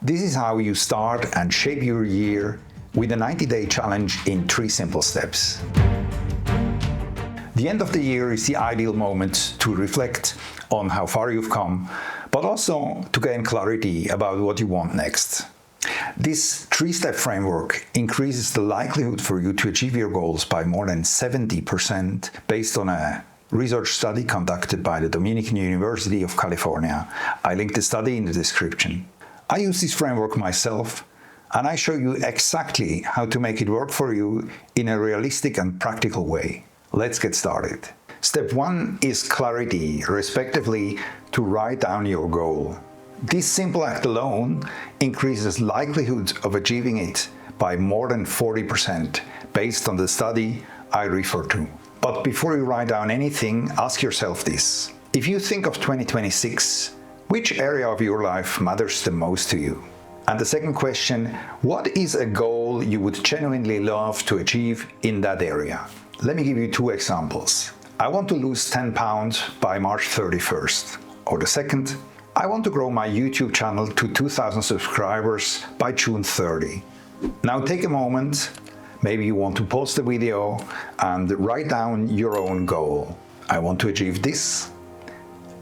This is how you start and shape your year with a 90-day challenge in 3 simple steps. The end of the year is the ideal moment to reflect on how far you've come, but also to gain clarity about what you want next. This 3-step framework increases the likelihood for you to achieve your goals by more than 70% based on a research study conducted by the Dominican University of California. I link the study in the description. I use this framework myself, and I show you exactly how to make it work for you in a realistic and practical way. Let's get started. Step 1 is clarity, respectively, to write down your goal. This simple act alone increases likelihood of achieving it by more than 40% based on the study I refer to. But before you write down anything, ask yourself this. If you think of 2026, which area of your life matters the most to you? And the second question, what is a goal you would genuinely love to achieve in that area? Let me give you 2 examples. I want to lose 10 pounds by March 31st. Or the second, I want to grow my YouTube channel to 2,000 subscribers by June 30. Now take a moment, maybe you want to pause the video and write down your own goal. I want to achieve this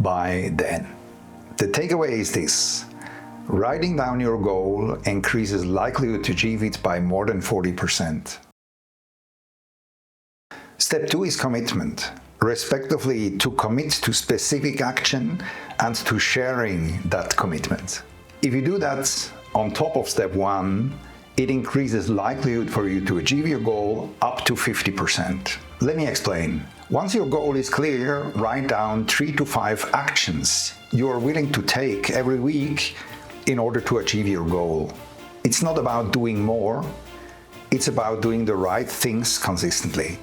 by then. The takeaway is this. Writing down your goal increases likelihood to achieve it by more than 40%. Step 2 is commitment, respectively to commit to specific action and to sharing that commitment. If you do that on top of step 1, it increases likelihood for you to achieve your goal up to 50%. Let me explain. Once your goal is clear, write down 3 to 5 actions you are willing to take every week in order to achieve your goal. It's not about doing more, it's about doing the right things consistently.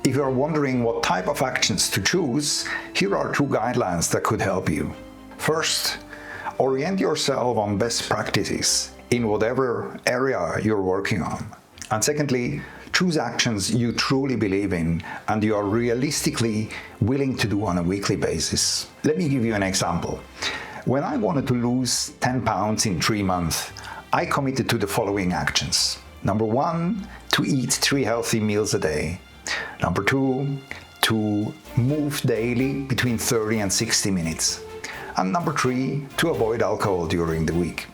If you are wondering what type of actions to choose, here are 2 guidelines that could help you. First, orient yourself on best practices in whatever area you're working on. And secondly, choose actions you truly believe in and you are realistically willing to do on a weekly basis. Let me give you an example. When I wanted to lose 10 pounds in 3 months, I committed to the following actions. Number 1, to eat 3 healthy meals a day. Number 2, to move daily between 30 and 60 minutes. And number 3, to avoid alcohol during the week.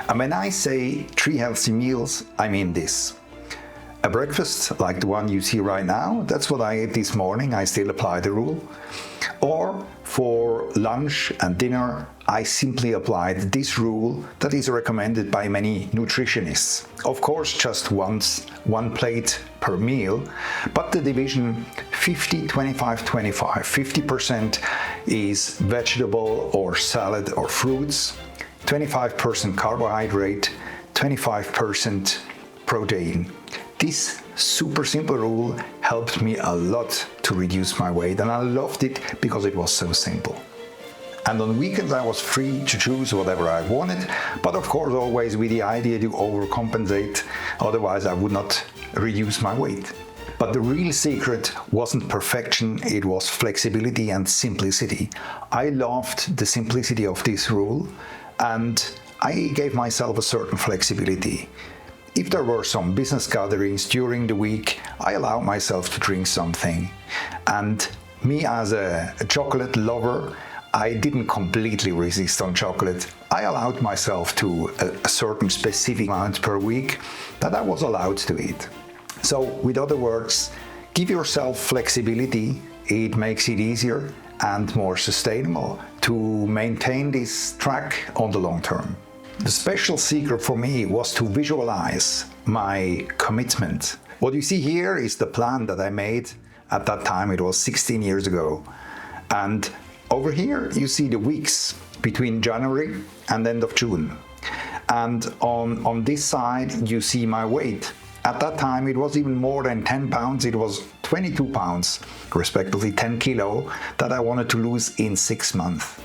And when I say 3 healthy meals, I mean this. A breakfast, like the one you see right now, that's what I ate this morning, I still apply the rule. Or for lunch and dinner, I simply applied this rule that is recommended by many nutritionists. Of course, just once, 1 plate per meal, but the division 50, 25, 25. 50% is vegetable or salad or fruits, 25% carbohydrate, 25% protein. This super simple rule helped me a lot to reduce my weight, and I loved it because it was so simple. And on weekends I was free to choose whatever I wanted, but of course always with the idea to overcompensate, otherwise I would not reduce my weight. But the real secret wasn't perfection, it was flexibility and simplicity. I loved the simplicity of this rule, and I gave myself a certain flexibility. If there were some business gatherings during the week, I allowed myself to drink something. And me as a chocolate lover, I didn't completely resist on chocolate. I allowed myself to a certain specific amount per week that I was allowed to eat. So, with other words, give yourself flexibility. It makes it easier and more sustainable to maintain this track on the long term. The special secret for me was to visualize my commitment. What you see here is the plan that I made at that time. It was 16 years ago. And over here you see the weeks between January and end of June. And on this side you see my weight. At that time it was even more than 10 pounds, it was 22 pounds, respectively 10 kilo, that I wanted to lose in 6 months.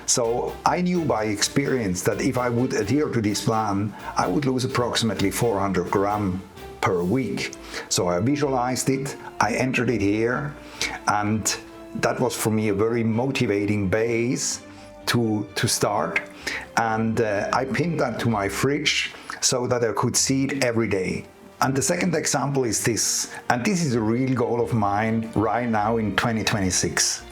So I knew by experience that if I would adhere to this plan, I would lose approximately 400 grams per week. So I visualized it, I entered it here, and that was for me a very motivating base to start. and I pinned that to my fridge so that I could see it every day. And the second example is this, and this is a real goal of mine right now in 2026.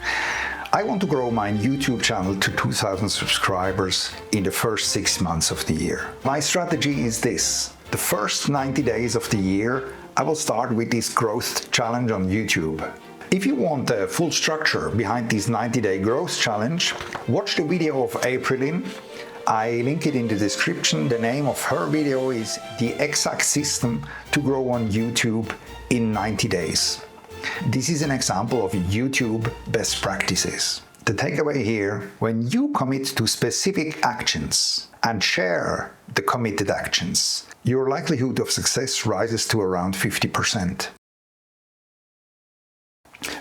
I want to grow my YouTube channel to 2,000 subscribers in the first 6 months of the year. My strategy is this. The first 90 days of the year, I will start with this growth challenge on YouTube. If you want the full structure behind this 90-day growth challenge, watch the video of April. I link it in the description. The name of her video is The Exact System to Grow on YouTube in 90 Days. This is an example of YouTube best practices. The takeaway here, when you commit to specific actions and share the committed actions, your likelihood of success rises to around 50%.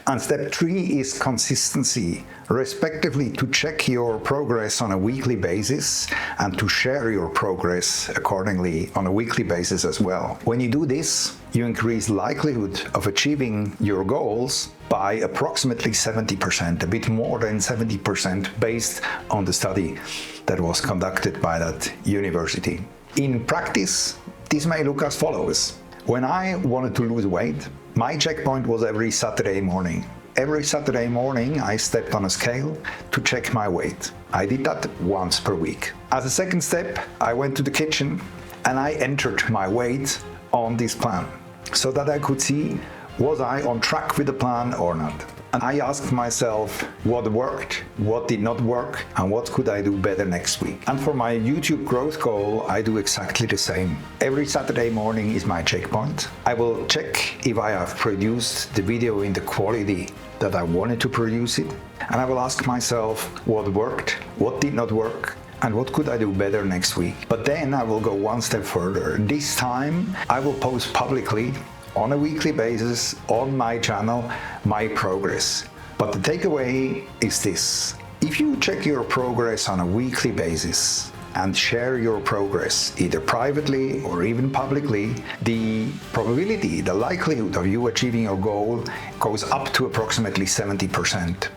And step 3 is consistency, respectively to check your progress on a weekly basis and to share your progress accordingly on a weekly basis as well. When you do this, you increase likelihood of achieving your goals by approximately 70%, a bit more than 70% based on the study that was conducted by that university. In practice, this may look as follows. When I wanted to lose weight, my checkpoint was every Saturday morning. Every Saturday morning, I stepped on a scale to check my weight. I did that once per week. As a second step, I went to the kitchen and I entered my weight on this plan so that I could see was I on track with the plan or not. And I asked myself what worked, what did not work, and what could I do better next week. And for my YouTube growth goal, I do exactly the same. Every Saturday morning is my checkpoint. I will check if I have produced the video in the quality that I wanted to produce it. And I will ask myself what worked, what did not work, and what could I do better next week. But then I will go one step further. This time I will post publicly on a weekly basis on my channel my progress. But the takeaway is this. If you check your progress on a weekly basis and share your progress either privately or even publicly, the probability, the likelihood of you achieving your goal goes up to approximately 70%.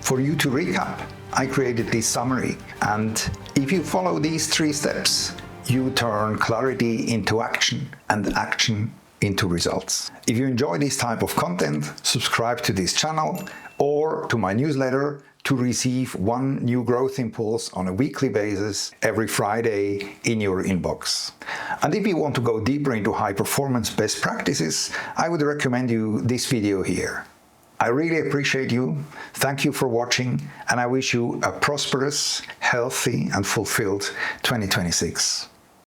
For you to recap, I created this summary, and if you follow these 3 steps, you turn clarity into action and action into results. If you enjoy this type of content, subscribe to this channel or to my newsletter to receive one new growth impulse on a weekly basis every Friday in your inbox. And if you want to go deeper into high performance best practices, I would recommend you this video here. I really appreciate you. Thank you for watching, and I wish you a prosperous, healthy, and fulfilled 2026.